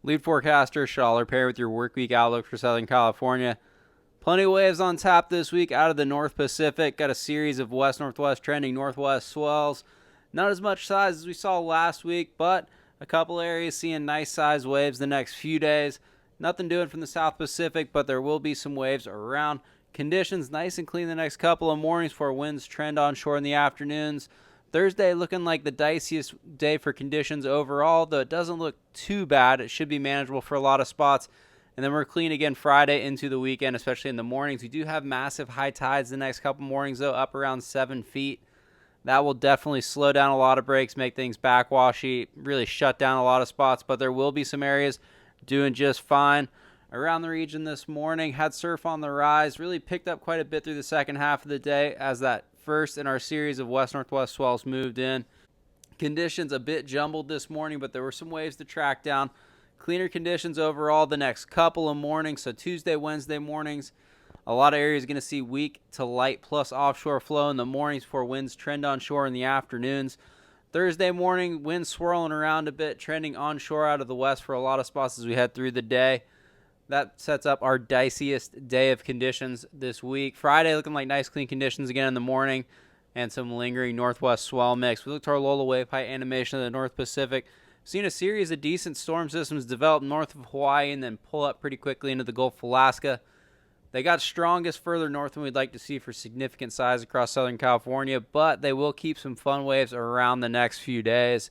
Lead forecaster Schaller pair with your Workweek outlook for Southern California. Plenty of waves on tap this week out of the North Pacific. Got a series of west-northwest trending northwest swells. Not as much size as we saw last week, but a couple areas seeing nice size waves the next few days. Nothing doing from the South Pacific, but there will be some waves around. Conditions nice and clean the next couple of mornings before winds trend onshore in the afternoons. Thursday looking like the diciest day for conditions overall, though it doesn't look too bad. It should be manageable for a lot of spots. And then we're clean again Friday into the weekend, especially in the mornings. We do have massive high tides the next couple mornings, though, up around 7 feet. That will definitely slow down a lot of breaks, make things backwashy, really shut down a lot of spots. But there will be some areas doing just fine. Around the region this morning, had surf on the rise, really picked up quite a bit through the second half of the day as that first in our series of west-northwest swells moved in. Conditions a bit jumbled this morning, but there were some waves to track down. Cleaner conditions overall the next couple of mornings, so Tuesday, Wednesday mornings. A lot of areas going to see weak to light plus offshore flow in the mornings before winds trend onshore in the afternoons. Thursday morning, winds swirling around a bit, trending onshore out of the west for a lot of spots as we head through the day. That sets up our diciest day of conditions this week. Friday looking like nice clean conditions again in the morning and some lingering northwest swell mix. We look to our Lola wave height animation of the North Pacific. Seen a series of decent storm systems develop north of Hawaii and then pull up pretty quickly into the Gulf of Alaska. They got strongest further north than we'd like to see for significant size across Southern California, but they will keep some fun waves around the next few days.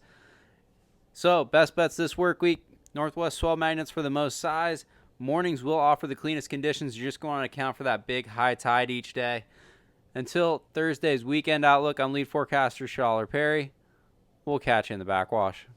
So, best bets this work week, northwest swell magnets for the most size. Mornings will offer the cleanest conditions. You're just going to account for that big high tide each day. Until Thursday's weekend outlook, I'm lead forecaster Schaller Perry. We'll catch you in the backwash.